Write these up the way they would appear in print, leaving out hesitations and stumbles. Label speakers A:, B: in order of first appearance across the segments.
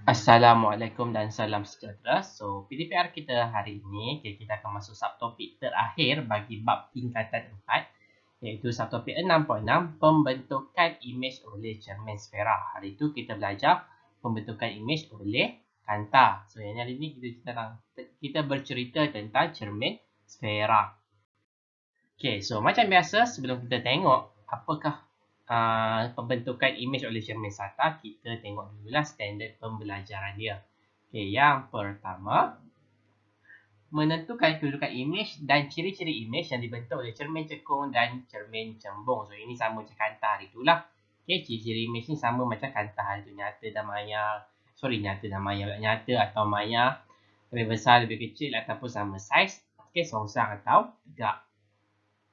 A: Assalamualaikum dan salam sejahtera. So, PDPR kita hari ini, kita akan masuk subtopik terakhir bagi bab tingkatan 4, iaitu subtopik 6.6, pembentukan imej oleh cermin sfera. Hari itu kita belajar pembentukan imej oleh kanta. So, yang hari ini kita bercerita tentang cermin sfera. Okay, so macam biasa sebelum kita tengok apakah pembentukan imej oleh cermin sata, kita tengok dululah standard pembelajaran dia. Okay, yang pertama, menentukan kedudukan imej dan ciri-ciri imej yang dibentuk oleh cermin cekung dan cermin cembung. So, ini sama macam kanta hari itulah. Okay, ciri-ciri imej ni sama macam kanta hari itu. Nyata dan maya. Nyata atau maya. Lebih besar, lebih kecil ataupun sama saiz. Okay, songsang atau tegak.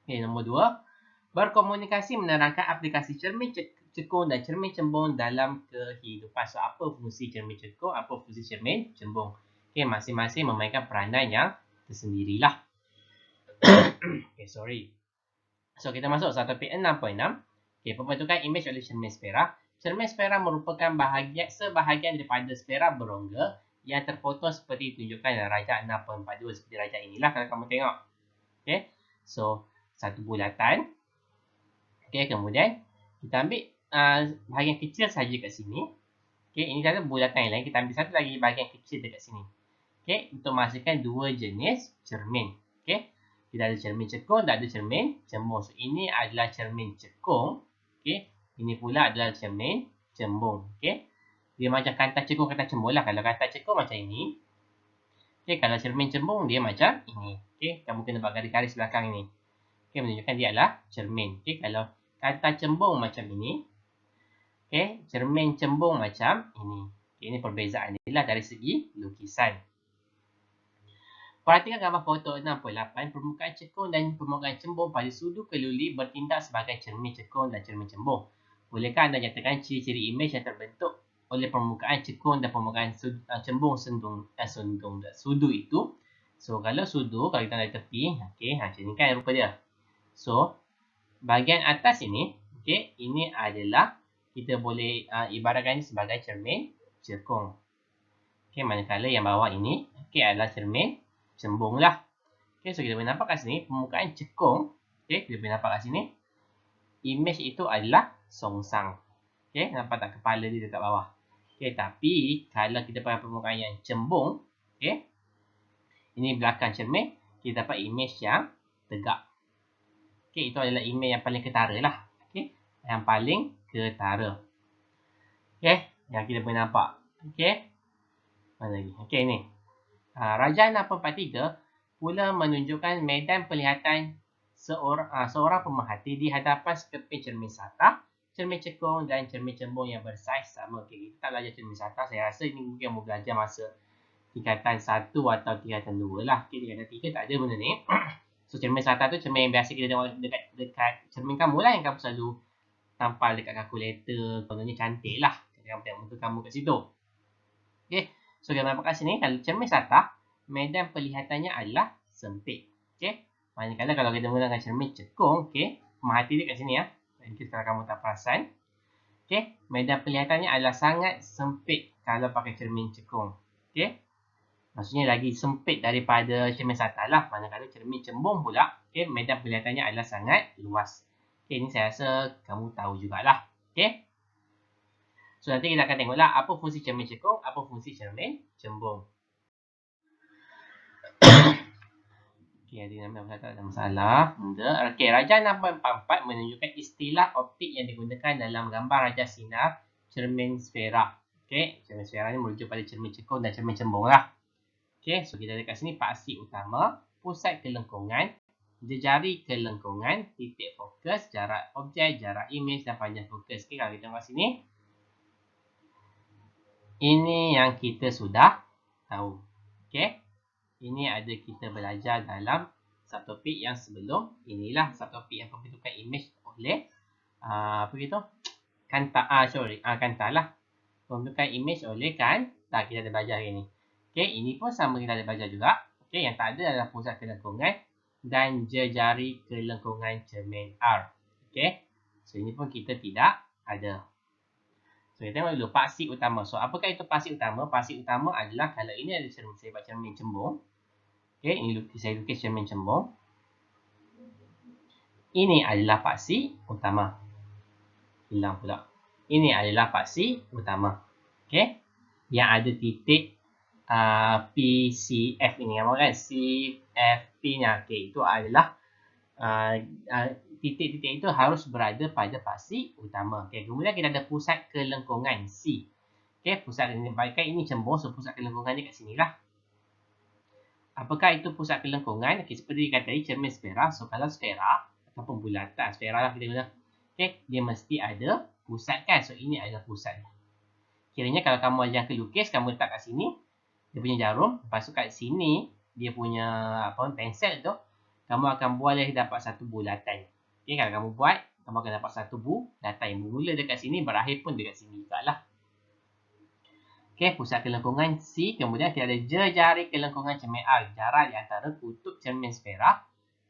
A: Okay, nombor 2. Berkomunikasi menerangkan aplikasi cermin cekung dan cermin cembung dalam kehidupan. So, apa fungsi cermin cekung, apa fungsi cermin cembung. Okay, masing-masing memainkan peranan yang tersendirilah. Okay, sorry. So, kita masuk subtopik 6.6. Okay, pembentukan imej oleh cermin sfera. Cermin sfera merupakan sebahagian daripada sfera berongga yang terpotong seperti ditunjukkan dalam rajak 6.42. Seperti rajak inilah kalau kamu tengok. Okay, so satu bulatan. Okay, kemudian kita ambil bahagian kecil saja kat sini. Okay, ini ada bulatan yang lain. Kita ambil satu lagi bahagian kecil dekat sini. Okay, untuk menghasilkan dua jenis cermin. Okay, kita ada cermin cekung dan ada cermin cembung. So, ini adalah cermin cekung. Okay, ini pula adalah cermin cembung. Okay, dia macam kanta cekung, kanta cembung lah. Kalau kanta cekung macam ini. Okay, kalau cermin cembung dia macam ini. Okay, kamu kena buat garis-garis belakang ini. Okay, menunjukkan dia adalah cermin. Okay, kalau kanta cembung macam ini. Okay, cermin cembung macam ini. Okay, ini perbezaan dia lah dari segi lukisan. Perhatikan gambar foto 6.8. Permukaan cekung dan permukaan cembung pada sudut keluli bertindak sebagai cermin cekung dan cermin cembung. Bolehkah anda nyatakan ciri-ciri imej yang terbentuk oleh permukaan cekung dan permukaan cembung sudut itu? So, kalau sudut, kalau kita dari tepi, okay, macam ni kan rupa dia. So, bahagian atas ini, okay, ini adalah kita boleh ibaratkan ini sebagai cermin cekung. Okay, manakala yang bawah ini, okay, adalah cermin cembung lah. Okay, so kita boleh nampak kat sini, permukaan cekung, okay, kita boleh nampak kat sini, imej itu adalah songsang. Okay, nampak tak kepala dia dekat bawah. Okay, tapi kalau kita pakai permukaan yang cembung, okay, ini belakang cermin, kita dapat imej yang tegak. Okay, itu adalah imej yang paling ketara lah. Okay, yang paling ketara. Okay, yang kita boleh nampak. Okay, mana lagi? Okay, ni. Rajah 643 pula menunjukkan medan penglihatan seorang pemerhati di hadapan sekeping cermin sata, cermin cekung dan cermin cembung yang bersaiz sama. Okay, kita tak belajar cermin sata. Saya rasa ini mungkin kamu belajar masa tingkatan 1 atau tingkatan 2 lah. Okay, tingkatan 3 tak ada benda ni. So, cermin sata tu cermin yang biasa kita tengok dekat cermin kamu lah, yang kamu selalu tampal dekat kalkulator. Kononnya cantik lah. Kamu tengok muka kamu kat situ. Okay, so kita nampak kat sini, kalau cermin sata, medan penglihatannya adalah sempit. Okay, manakala kalau kita menggunakan cermin cekung, okay, pemerhati dia kat sini ya. Mungkin kalau kamu tak perasan. Okay, medan penglihatannya adalah sangat sempit kalau pakai cermin cekung. Okay, maksudnya lagi sempit daripada cermin sata lah. Manakala cermin cembung pula, okay, medan penglihatannya adalah sangat luas. Okay, ini saya rasa kamu tahu jugalah. Okay, so nanti kita akan tengoklah apa fungsi cermin cekung, apa fungsi cermin cembung. Okay, ada masalah. Okay, rajah 6.44 menunjukkan istilah optik yang digunakan dalam gambar rajah sinar cermin sfera. Okay, cermin sfera ni merujuk pada cermin cekung dan cermin cembung lah. Okay, so kita ada kat sini paksi utama, pusat kelengkungan, jejari kelengkungan, titik fokus, jarak objek, jarak imej dan panjang fokus. Okay, kalau kita tengok sini, ini yang kita sudah tahu. Okay, ini ada kita belajar dalam subtopik yang sebelum. Inilah subtopik yang pembentukan imej oleh apa gitu? Kanta lah. Pembentukan imej oleh kanta, kita ada belajar hari ni. Okey, ini pun sama kita ada belajar juga. Okey, yang tak ada adalah pusat kelengkungan dan jejari kelengkungan cermin R. Okey, so ini pun kita tidak ada. So, kita tengok dulu paksi utama. So, apakah itu paksi utama? Paksi utama adalah kalau ini ada cermin, saya buat cermin cembung. Okey, ini saya lukis cermin cembung. Ini adalah paksi utama. Hilang pula. Ini adalah paksi utama. Okey. Yang ada titik PCF ini. Apa kan? CFP-nya. Okey, itu adalah titik-titik itu harus berada pada paksi utama. Okey, kemudian kita ada pusat kelengkungan C. Okey, pusat ini baikkan ini cembung, so pusat kelengkungannya kat sinilah. Apakah itu pusat kelengkungan? Okey, seperti dikata tadi cermin sfera. So kalau sfera ataupun bulatan, sfera lah kita guna. Okey, dia mesti ada pusat kan. So ini adalah pusatnya. Kiranya kalau kamu ajar ke lukis, kamu letak kat sini dia punya jarum, lepas tu kat sini dia punya pensel tu, kamu akan boleh dapat satu bulatan. Okey, kalau kamu buat, kamu akan dapat satu bulatan. Mula dekat sini, berakhir pun dekat sini jugalah. Okey, pusat kelengkungan C. Kemudian kita ada jejari kelengkungan cermin R. Jarak di antara kutub cermin sfera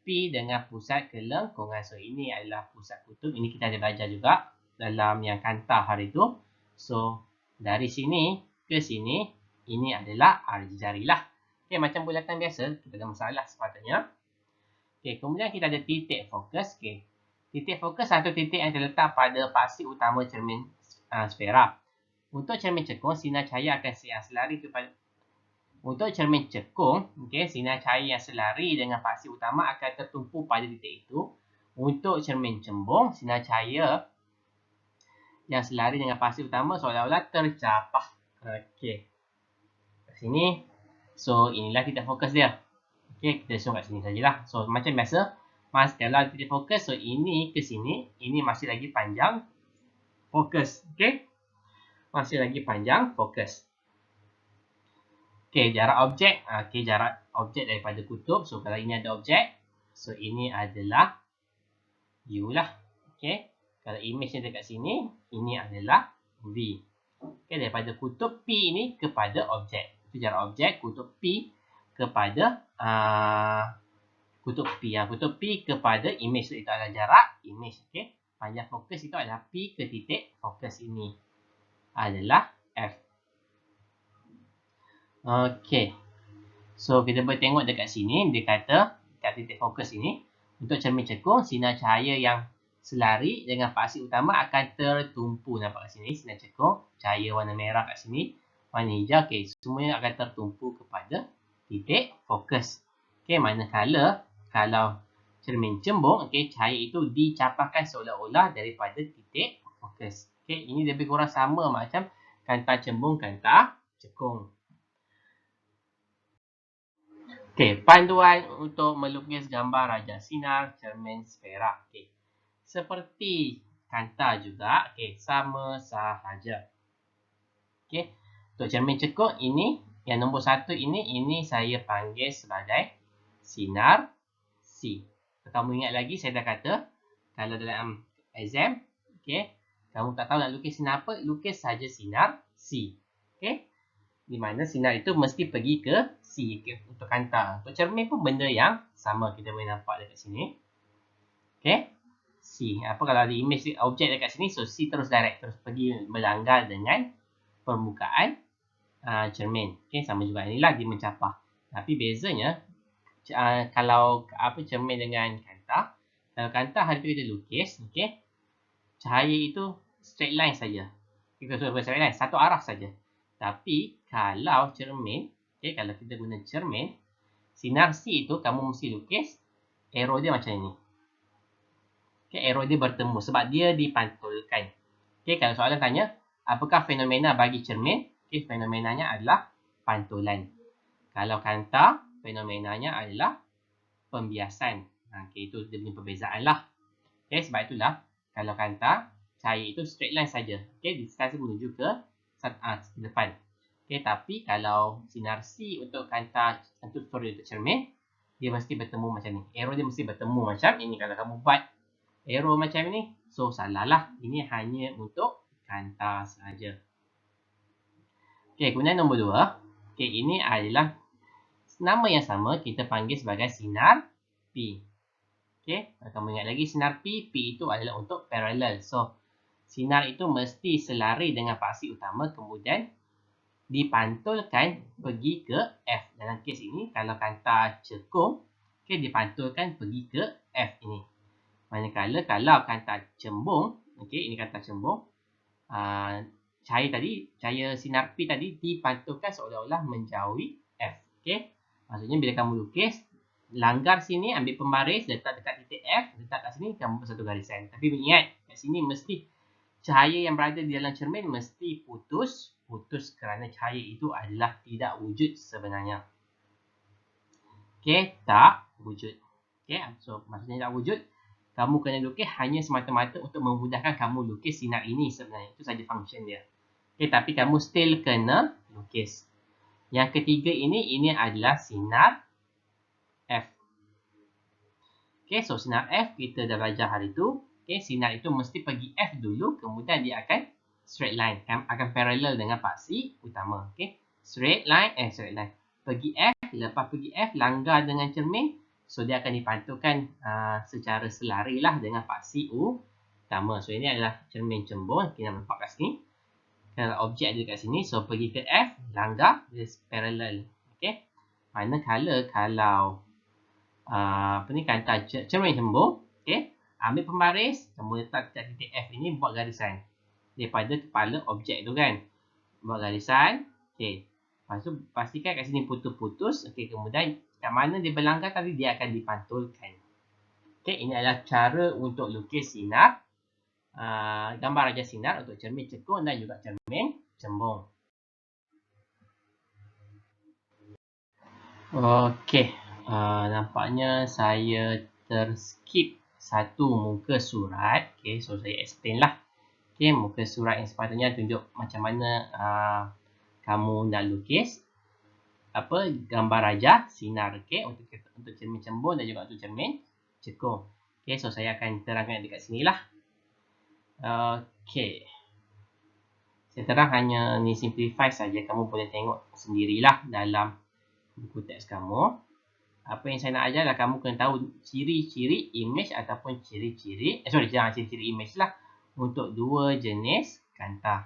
A: P dengan pusat kelengkungan. So, ini adalah pusat kutub. Ini kita ada belajar juga dalam yang kanta hari itu. So, dari sini ke sini, ini adalah R jejari lah. Okey, macam bulatan biasa, kita ada masalah sepatutnya. Okey, kemudian kita ada titik fokus. Okey, titik fokus satu titik yang terletak pada paksi utama cermin sfera. Untuk cermin cekung, sinar cahaya akan selari kepada sinar cahaya yang selari dengan paksi utama akan tertumpu pada titik itu. Untuk cermin cembung, sinar cahaya yang selari dengan paksi utama seolah-olah tercapah. Okey. Kat sini. So, inilah titik fokus dia. Okey, kita susun kat sini sajalah. So, macam biasa, kalau titik fokus, so ini ke sini, ini masih lagi panjang fokus. Okey. Masih lagi panjang fokus. Okey, jarak objek. Okey, jarak objek daripada kutub. So, kalau ini ada objek. So, ini adalah U lah. Okey. Kalau image yang dekat sini, ini adalah V. Okey, daripada kutub P ini kepada objek. Itu jarak objek, kutub P kepada kutub P. Kutub P kepada image. So, itu adalah jarak image. Okey. Panjang fokus itu adalah P ke titik fokus ini. Adalah F. Okey. So, kita boleh tengok dekat sini. Dia kata, kat titik fokus ini, untuk cermin cekung, sinar cahaya yang selari dengan paksi utama akan tertumpu. Nampak kat sini, sinar cekung, cahaya warna merah kat sini, warna hijau. Okey, semuanya akan tertumpu kepada titik fokus. Okey, manakala kalau cermin cembung, okey, cahaya itu dicapahkan seolah-olah daripada titik fokus. Okey, ini lebih kurang sama macam kanta cembung, kanta cekung. Okey, panduan untuk melukis gambar raja sinar cermin sfera. Okey, seperti kanta juga, okey, sama sahaja. Okey, untuk cermin cekung ini, yang nombor 1 ini saya panggil sebagai sinar C. Kamu ingat lagi saya dah kata, kalau dalam exam, okey, kamu tak tahu nak lukis sinar apa, lukis saja sinar C. Okey, di mana sinar itu mesti pergi ke C, okay, untuk kanta. Untuk cermin pun benda yang sama, kita boleh nampak dekat sini. Okey, C. Apa kalau ada image objek dekat sini, so C terus direct, terus pergi melanggar dengan permukaan cermin. Okey, sama juga inilah dia mencapah. Tapi bezanya kalau cermin dengan kanta, kalau kanta hari tu kita lukis, okey, cahaya itu straight line saja. Kita suruh straight line, satu arah saja. Tapi kalau cermin, okey, kalau kita guna cermin, sinar C itu kamu mesti lukis arrow dia macam ini. Okey, arrow dia bertemu sebab dia dipantulkan. Okey, kalau soalan tanya, apakah fenomena bagi cermin? Okey, fenomenanya adalah pantulan. Kalau kanta, fenomenanya adalah pembiasan. Okey, itu dia punya perbezaan lah. Okey, sebab itulah kalau kanta, cahaya itu straight line saja. Okey, distansi menuju ke depan. Okey, tapi kalau sinar C untuk kanta, untuk cermin, dia mesti bertemu macam ni. Arrow dia mesti bertemu macam ini. Kalau kamu buat arrow macam ni, so salah lah. Ini hanya untuk kanta sahaja. Okey, kemudian nombor 2. Okey, ini adalah nama yang sama, kita panggil sebagai sinar P. Okey, kamu ingat lagi sinar P, P itu adalah untuk parallel. So, sinar itu mesti selari dengan paksi utama kemudian dipantulkan pergi ke F. Dalam kes ini, kalau kanta cekung, okay, dipantulkan pergi ke F ini. Manakala kalau kanta cembung, okay, ini kanta cembung, cahaya sinar P tadi dipantulkan seolah-olah menjauhi F. Okay? Maksudnya bila kamu lukis, langgar sini, ambil pembaris, letak dekat titik F, letak kat sini, kamu buat satu garisan. Tapi ingat, kat sini mesti cahaya yang berada di dalam cermin mesti putus kerana cahaya itu adalah tidak wujud sebenarnya. Okay, tak wujud. Okay, so maksudnya tak wujud, kamu kena lukis hanya semata-mata untuk memudahkan kamu lukis sinar ini sebenarnya. Itu saja function dia. Okay, tapi kamu still kena lukis. Yang ketiga ini adalah sinar F. Okay, so sinar F kita dah belajar hari tu. Okay, sinar itu mesti pergi F dulu, kemudian dia akan straight line, akan parallel dengan paksi utama. Okay, straight line, pergi F, lepas pergi F, langgar dengan cermin, so dia akan dipantulkan secara selari lah dengan paksi utama. So ini adalah cermin cembung, kita nampak kat sini. Kalau objek ada kat sini, so pergi ke F, langgar, dia parallel. Okay, manakala kalau kanta cermin cembung, okay, ambil pembaris, kamu letak kat titik F ini, buat garisan daripada kepala objek tu kan, buat garisan. Okay, lepas tu pastikan kat sini putus-putus. Okay, kemudian kat mana dia berlanggar tadi, dia akan dipantulkan. Okay, ini adalah cara untuk lukis sinar, gambar raja sinar untuk cermin cekung dan juga cermin cembung. Okay, nampaknya saya terskip satu muka surat. Okay, so saya explain lah. Okay, muka surat yang sepatutnya tunjuk macam mana kamu nak lukis gambar raja sinar, okay, untuk cermin cembung dan juga untuk cermin cekung. Okay, so saya akan terangkan dekat sini lah. Okay, saya terang hanya ni simplify saja, kamu boleh tengok sendirilah dalam buku teks kamu. Apa yang saya nak ajar adalah kamu kena tahu ciri-ciri image ataupun ciri-ciri ciri-ciri image lah untuk dua jenis kanta.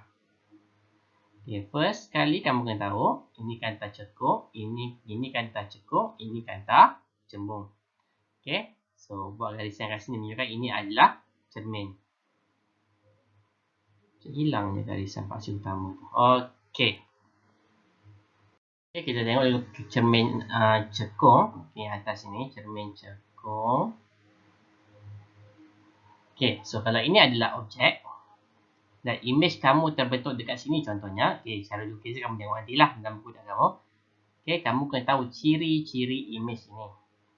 A: Okay, first kali kamu kena tahu ini kanta cekung, ini kanta cekung, ini kanta cembung. Okay, so buat garisan kat sini menunjukkan ini adalah cermin. Hilangnya garisan paksi utama tu. Okay. Okay, kita tengok dulu cermin cekung. Okay, atas sini cermin cekung. Okay, so kalau ini adalah objek dan image kamu terbentuk dekat sini contohnya. Okay, cara lukis kamu tengok nantilah dalam buku teks kamu. Okay, kamu kena tahu ciri-ciri image ini.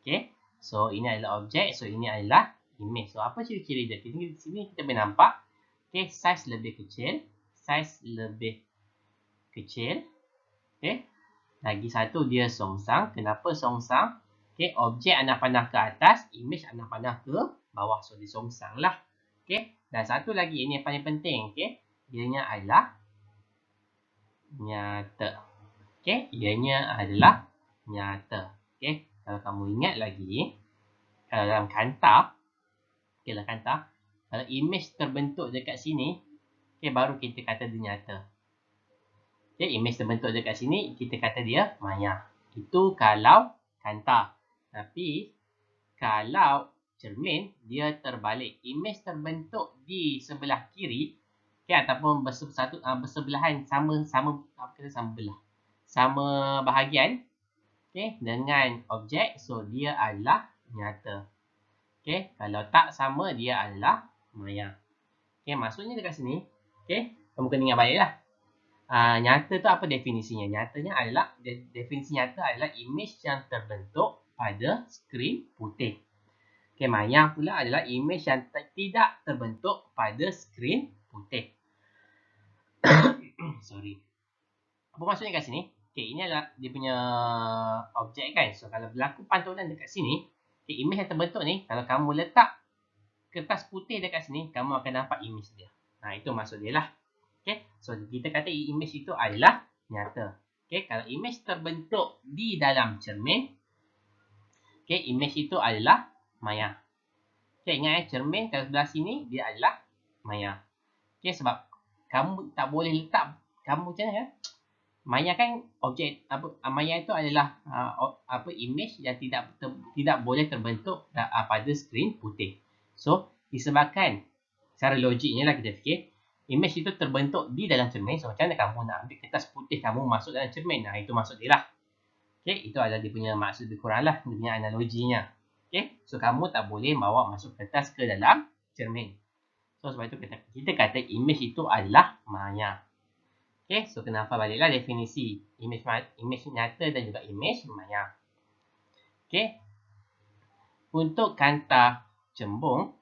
A: Okay, so ini adalah objek, so ini adalah image. So apa ciri-ciri dia? Di sini kita boleh nampak, okay, size lebih kecil. Okay, lagi satu dia songsang. Kenapa songsang? Okay, objek anda pandang ke atas, image anda pandang ke bawah, so dia songsang lah. Okay, dan satu lagi ini yang paling penting, okay, ianya adalah nyata. Okay, ianya adalah nyata. Okay, kalau kamu ingat lagi, kalau dalam kanta, okay, dalam kanta, kalau image terbentuk dekat sini, okay, baru kita kata dia nyata. Okay, image terbentuk dekat sini, kita kata dia maya. Itu kalau kanta. Tapi kalau cermin, dia terbalik. Image terbentuk di sebelah kiri, okay, ataupun bersebelahan sama belah, sama bahagian, okay, dengan objek, so dia adalah nyata. Okay, kalau tak sama, dia adalah maya. Okay, maksudnya dekat sini, okay, kamu kena ingat baiklah. Nyata tu apa definisinya? Nyatanya adalah, definisi nyata adalah image yang terbentuk pada skrin putih. Okay, maya pula adalah image yang tidak terbentuk pada skrin putih. Sorry. Apa maksudnya kat sini? Okay, ini adalah dia punya objek kan. So, kalau berlaku pantulan dekat sini, okay, image yang terbentuk ni, kalau kamu letak kertas putih dekat sini, kamu akan nampak image dia. Itu maksud dia lah. Okay, so kita kata image itu adalah nyata. Okay, kalau image terbentuk di dalam cermin, okay, image itu adalah maya. Okay, ingat cermin kalau sebelah sini dia adalah maya. Okey, sebab kamu tak boleh letak, kamu macam mana? Maya kan objek maya itu adalah image yang tidak boleh terbentuk pada skrin putih. So disebabkan secara logiknya lah kita fikir image itu terbentuk di dalam cermin. So macam mana kamu nak ambil kertas putih kamu masuk dalam cermin? Nah, itu maksud dia lah. Okey, itu adalah dia punya maksud lebih kurang lah, dia punya analoginya. Okey, so kamu tak boleh bawa masuk kertas ke dalam cermin. So sebab itu kita kata image itu adalah maya. Okay, so kenapa baliklah definisi image nyata dan juga image maya. Okay, untuk kanta cembung,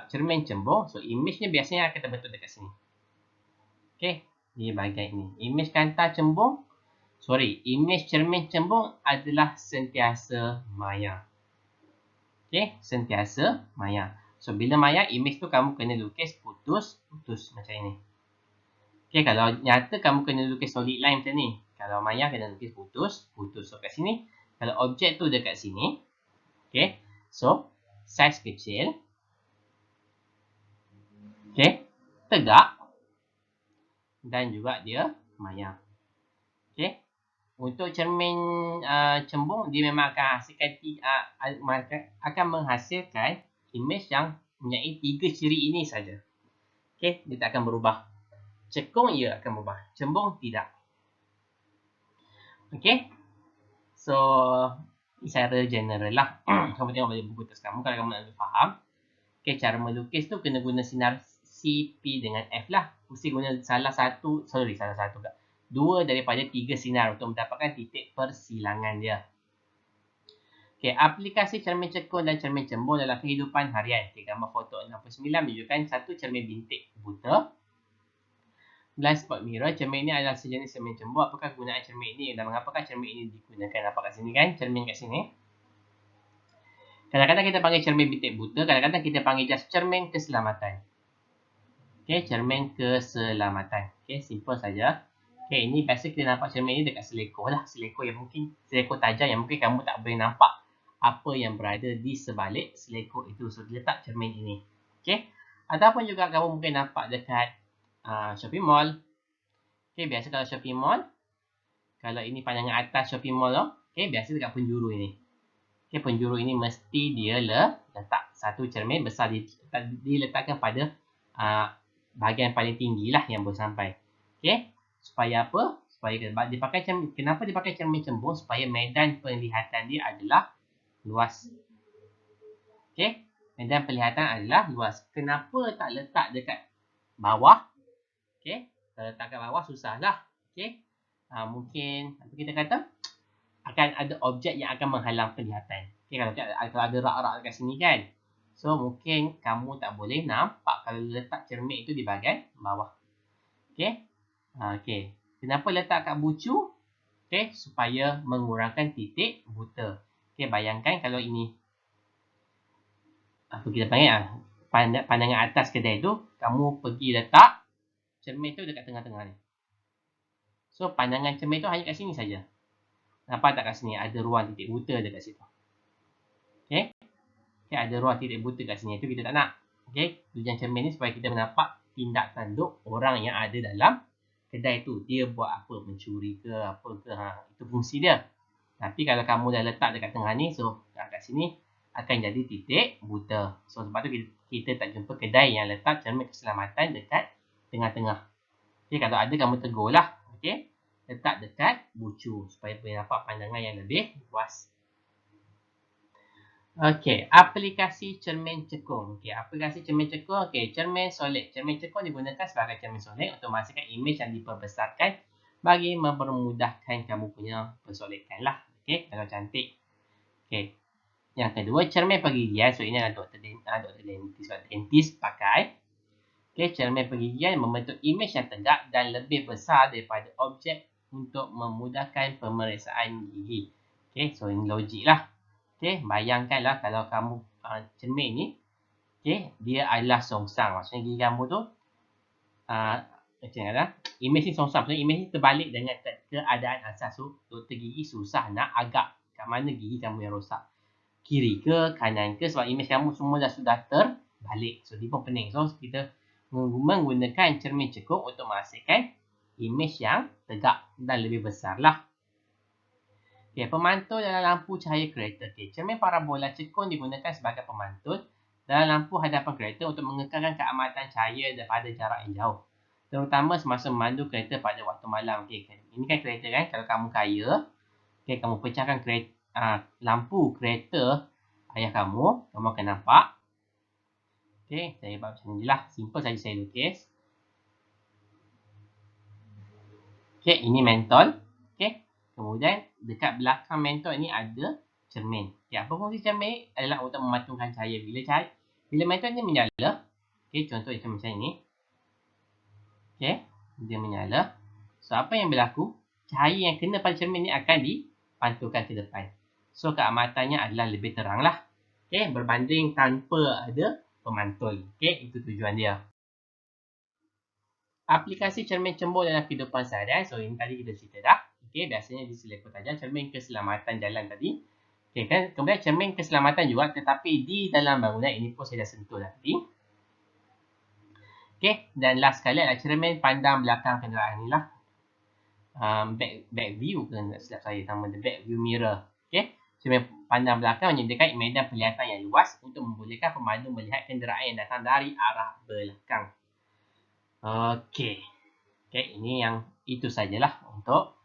A: cermin cembung, so image-nya biasanya akan terbentuk dekat sini. Okay, di bahagian ini. Image cermin cembung adalah sentiasa maya. Okay, sentiasa maya. So, bila maya, image tu kamu kena lukis putus macam ini. Okay, kalau nyata kamu kena lukis solid line macam ni. Kalau maya kena lukis putus. So, kat sini. Kalau objek tu dekat sini. Okay, so, saiz kecil. Okay, tegak. Dan juga dia maya. Okay, untuk cermin cembung, dia memang akan menghasilkan image yang mempunyai 3 ciri ini saja. Okay, dia tak akan berubah. Cekung ia akan berubah. Cembung tidak. Okay, so secara general lah. Kamu tengok balik buku teks kamu kalau kamu nak lebih faham. Okay, cara melukis tu kena guna sinar C, P dengan F lah. Mesti guna dua daripada 3 sinar untuk mendapatkan titik persilangan dia. Okay, aplikasi cermin cekung dan cermin cembung dalam kehidupan harian. Okay, gambar foto 69 menunjukkan satu cermin bintik buta. Blind spot mirror, cermin ini adalah sejenis cermin cembung. Apakah gunaan cermin ini dan mengapakah cermin ini digunakan? Nampak kat sini kan, cermin kat sini. Kadang-kadang kita panggil cermin bintik buta, kadang-kadang kita panggil just cermin keselamatan. Okay, cermin keselamatan. Okay, simple saja. Okay, ini biasa kita nampak cermin ini dekat selekoh lah. Selekoh tajam yang mungkin kamu tak boleh nampak apa yang berada di sebalik selekoh itu. So, letak cermin ini. Okay. Ataupun juga kamu mungkin nampak dekat shopping mall. Okay, biasa kalau shopping mall. Kalau ini pandangan atas shopping mall. Okay, biasa dekat penjuru ini. Okay, penjuru ini mesti dia letak satu cermin besar. Diletakkan pada bahagian paling tinggi lah yang boleh sampai. Okay. Supaya apa? Kenapa dipakai cermin cembung? Supaya medan penglihatan dia adalah luas. Okay, medan penglihatan adalah luas. Kenapa tak letak dekat bawah? Okay, kalau letak kat bawah susah lah. Okay, mungkin apa kita kata akan ada objek yang akan menghalang penglihatan. Okay, kalau ada rak-rak dekat sini kan, so mungkin kamu tak boleh nampak kalau letak cermin itu di bahagian bawah. Okay, okay. Kenapa letak kat bucu? Okay, supaya mengurangkan titik buta. Okay, bayangkan kalau ini apa kita panggil pandangan atas kedai tu, kamu pergi letak cermin tu dekat tengah-tengah ni. So, pandangan cermin tu hanya kat sini saja. Nampak tak kat sini? Ada ruang titik buta dekat situ. Okay, ada ruang titik buta kat sini. Itu kita tak nak. Okay, tujuan cermin ni supaya kita nampak tindak tanduk orang yang ada dalam kedai tu. Dia buat apa? Mencuri ke apa ke? Itu fungsi dia. Tapi kalau kamu dah letak dekat tengah ni, so kat sini akan jadi titik buta. So sebab tu kita tak jumpa kedai yang letak cermin keselamatan dekat tengah-tengah. Okay, kalau ada kamu tegur lah. Okay, letak dekat bucu supaya boleh nampak pandangan yang lebih luas. Okay, aplikasi cermin cekung. Okay, aplikasi cermin cekung. Okay, cermin solid. Cermin cekung digunakan sebagai cermin solid untuk menghasilkan image yang diperbesarkan bagi mempermudahkan kamu punya persolidan lah. Okay, kalau cantik. Okay, yang kedua, cermin pergigian. So, ini adalah dentist pakai. Okay, cermin pergigian membentuk image yang tegak dan lebih besar daripada objek untuk memudahkan pemeriksaan gigi. Okay, so ini logik lah. Okay, bayangkanlah kalau kamu cermin ni, okay, dia adalah songsang. Maksudnya gigi kamu tu, macam mana? Image ni songsang. Maksudnya image ni terbalik dengan keadaan asas. So, doktor gigi susah nak agak kat mana gigi kamu yang rosak. Kiri ke, kanan ke, sebab image kamu semua dah sudah terbalik. balik. So, dia pun pening. So, kita menggunakan cermin cekung untuk menghasilkan imej yang tegak dan lebih besar lah. Okay, pemantul dalam lampu cahaya kereta. Okay, cermin parabola cekung digunakan sebagai pemantul dalam lampu hadapan kereta untuk mengekalkan keamatan cahaya daripada jarak yang jauh. Terutama semasa memandu kereta pada waktu malam. Okay, ini kan kereta kan. Kalau kamu kaya, okay, kamu pecahkan lampu kereta ayah kamu akan nampak. Okay, saya buat macam ni lah. Simple saja saya lukis. Okay, ini mentol. Okay, kemudian dekat belakang mentol ini ada cermin. Okay, apa fungsi cermin adalah untuk mematungkan cahaya. Bila mentol ni menyala, okay, contoh macam ini. Okay, dia menyala. So, apa yang berlaku? Cahaya yang kena pada cermin ni akan dipantulkan ke depan. So, keamatannya adalah lebih terang lah. Okay, berbanding tanpa ada pemantul. Okay, itu tujuan dia. Aplikasi cermin cembung dalam kehidupan seharian. So, ini tadi kita cerita dah. Okay, biasanya di sila tajam cermin keselamatan jalan tadi. Okay, kan? Kemudian cermin keselamatan juga, tetapi di dalam bangunan ini pun saya dah sentuh tadi. Okay, dan last sekali adalah cermin pandang belakang kenderaan ni lah. Back view ke silap saya nama the back view mirror. Okay, cermin pandang belakang menyediakan medan penglihatan yang luas untuk membolehkan pemandu melihat kenderaan yang datang dari arah belakang. Okay, ini yang itu sajalah untuk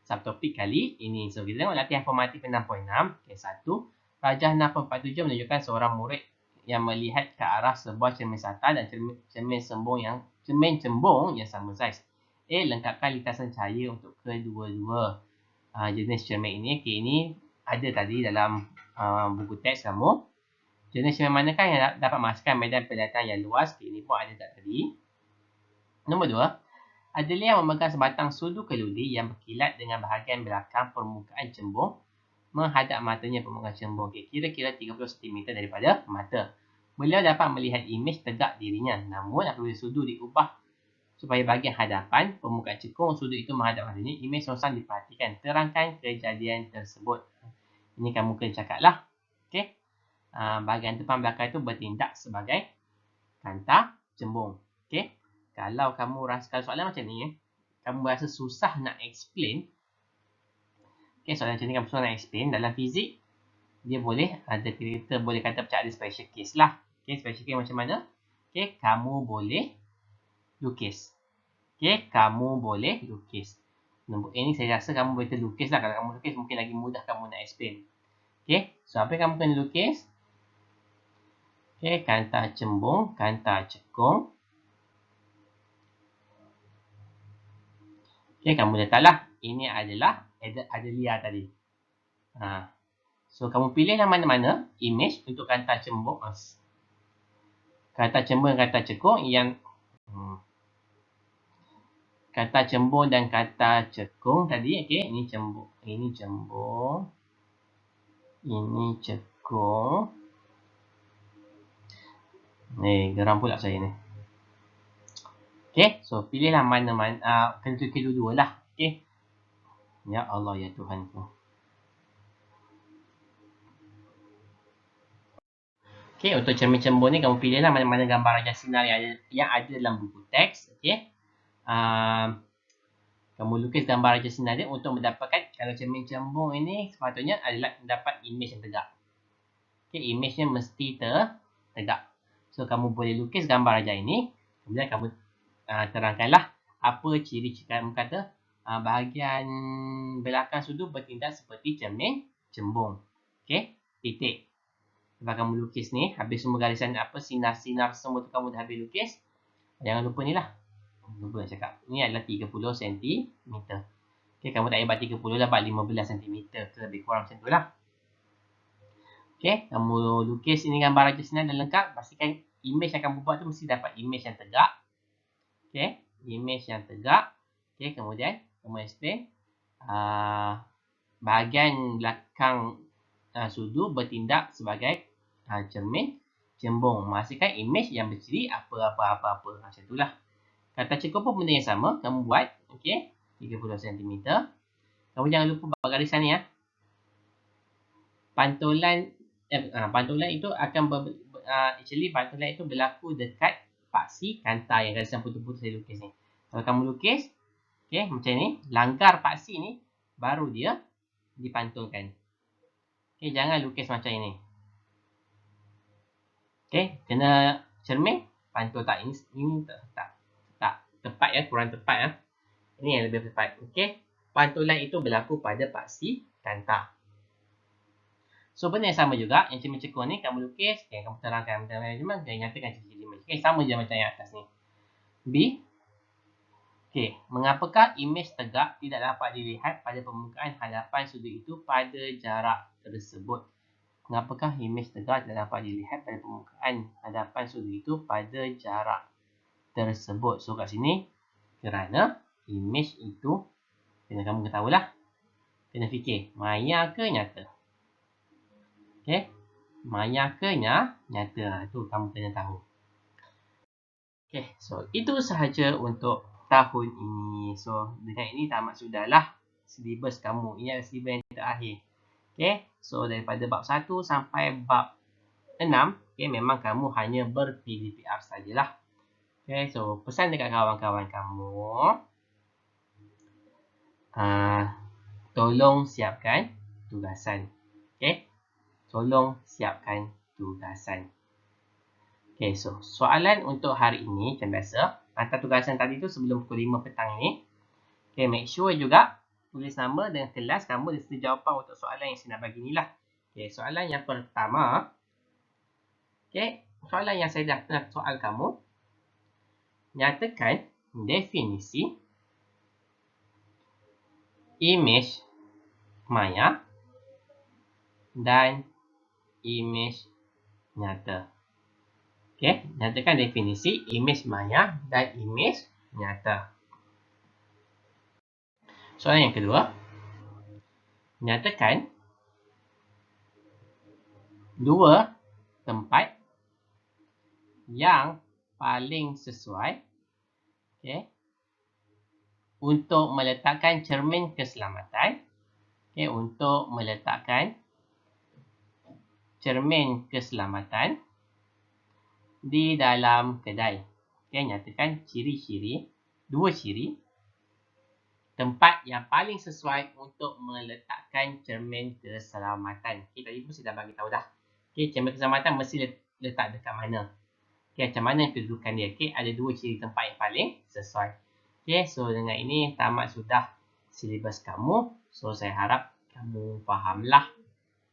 A: subtopik kali ini. So, kita tengok latihan formatif 6.6. Okay, 1. Rajah 6.47 menunjukkan seorang murid yang melihat ke arah sebuah cermin sata dan cermin cembung yang sama saiz. A. Lengkapkan lintasan cahaya untuk kedua-dua jenis cermin ini. Okay, ini ada tadi dalam buku teks kamu. Jenis cermin manakah yang dapat menghasilkan medan penglihatan yang luas? Okay, ini pun ada tadi. Nombor 2. Adalah yang memegang sebatang sudu keludi yang berkilat dengan bahagian belakang permukaan cembung menghadap matanya permukaan cembung. Okay, kira-kira 30 cm daripada mata. Beliau dapat melihat imej tegak dirinya. Namun, apabila sudu diubah supaya bahagian hadapan permukaan cekung sudu itu menghadap matanya, imej seorang diperhatikan. Terangkan kejadian tersebut. Ini kamu kena cakap lah. Okay. Bahagian depan belakang itu bertindak sebagai kanta cembung. Okay. Kalau kamu rasa soalan macam ni, kamu rasa susah nak explain. Okay, soalan macam ni kamu susah nak explain. Dalam fizik, dia boleh, kita boleh kata macam ada special case lah. Okay, special case macam mana? Okay, kamu boleh lukis. Okay, kamu boleh lukis. Nombor A ni saya rasa kamu boleh terlukis lah. Kalau kamu lukis, mungkin lagi mudah kamu nak explain. Okay, so apa yang kamu kena lukis? Okay, kanta cembung, kanta cekung. Okay, kamu letaklah. Ini adalah Adelia tadi. So, kamu pilih yang mana-mana imej untuk kanta cembung. Kanta cembung dan kanta cekung yang kanta cembung dan kanta cekung tadi. Okay, ini cembung. Ini cembung. Ini cekung. Geram pula saya ni. Okay, so pilihlah mana-mana. Kena tukar dua-dua lah. Okay. Ya Allah, ya Tuhanku. Okay, untuk cermin cembung ni kamu pilihlah mana-mana gambar rajah sinar yang ada dalam buku teks. Okay. Kamu lukis gambar rajah sinar dia untuk mendapatkan, kalau cermin cembung ini sepatutnya adalah mendapat imej yang tegak. Okay, imejnya mesti tegak. So, kamu boleh lukis gambar rajah ini. Kemudian kamu terangkanlah apa ciri-ciri kamu kata bahagian belakang sudu bertindak seperti cermin cembung. Okay, titik. Lepas kamu lukis ni, habis semua garisan sinar-sinar semua tu kamu dah habis lukis. Jangan lupa ni lah. Lupa nak cakap. Ni adalah 30 cm. Okay, kamu tak payah buat 30 lah, buat 15 cm ke lebih kurang macam tu lah. Okay, kamu lukis ini gambar rajah sinar dan lengkap. Pastikan imej yang kamu buat tu mesti dapat imej yang tegak. Okay, imej yang tegak. Okay, kemudian kamu explain bahagian belakang sudu bertindak sebagai cermin cembung. Menghasilkan imej yang berciri apa-apa. Macam itulah. Kata cekung pun benda yang sama. Kamu buat. Okay, 30 cm. Kamu jangan lupa buat garisan ni ya. Pantulan itu akan actually pantulan itu berlaku dekat paksi kanta yang garis yang putus-putus saya lukis ni. Kalau kamu lukis, okey, macam ni, langgar paksi ni, baru dia dipantulkan. Okey, jangan lukis macam ini. Okey, kena cermin, pantul tak? Ini tak tepat ya, kurang tepat ya. Ini yang lebih tepat. Okey, pantulan itu berlaku pada paksi kanta. So, benda yang sama juga, yang cermin cekung ni, kamu lukis, okay, kamu terangkan manajemen, dan nyatakan ciri-ciri imej. Okay, sama je macam yang atas ni. B. Okay, mengapakah imej tegak tidak dapat dilihat pada permukaan hadapan sudut itu pada jarak tersebut? Mengapakah imej tegak tidak dapat dilihat pada permukaan hadapan sudut itu pada jarak tersebut? So, kat sini, kerana imej itu, kena kamu ketahuilah, kena fikir, maya ke nyata? Okay, maya ke nyata? Itu kamu kena tahu. Okay, so itu sahaja untuk tahun ini. So, dengan ini tamat sudahlah silibus kamu. Ini adalah silibus yang terakhir. Okay, so daripada bab 1 sampai bab 6, okay, memang kamu hanya ber-PDPR sajalah. Okay, so pesan dekat kawan-kawan kamu. Tolong siapkan tugasan. Okay. Tolong siapkan tugasan. Okay, so soalan untuk hari ini macam biasa. Hantar tugasan tadi tu sebelum pukul 5 petang ni. Okay, make sure juga tulis nama dengan kelas kamu dan serta jawapan untuk soalan yang saya nak bagi ni lah. Okay, soalan yang pertama. Okay, soalan yang saya dah pernah soal kamu. Nyatakan definisi imej maya dan imej nyata. Okey, nyatakan definisi imej maya dan imej nyata. Soalan yang kedua. Nyatakan dua tempat yang paling sesuai, okey, untuk meletakkan cermin keselamatan. Okey, untuk meletakkan cermin keselamatan di dalam kedai. Okay, nyatakan ciri-ciri, dua ciri tempat yang paling sesuai untuk meletakkan cermin keselamatan. Okay, tadi pun saya dah bagi tahu dah. Okay, cermin keselamatan mesti letak dekat mana. Okay, macam mana kedudukan dia. Okay, ada dua ciri tempat yang paling sesuai. Okay, so dengan ini tamat sudah silibus kamu. So, saya harap kamu fahamlah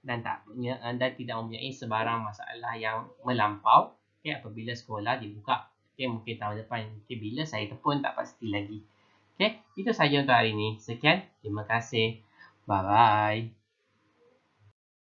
A: dan tidak mempunyai sebarang masalah yang melampau. Okay, apabila sekolah dibuka. Okay, mungkin tahun depan. Okay, bila saya pun tak pasti lagi. Okay, itu sahaja untuk hari ini. Sekian. Terima kasih. Bye-bye.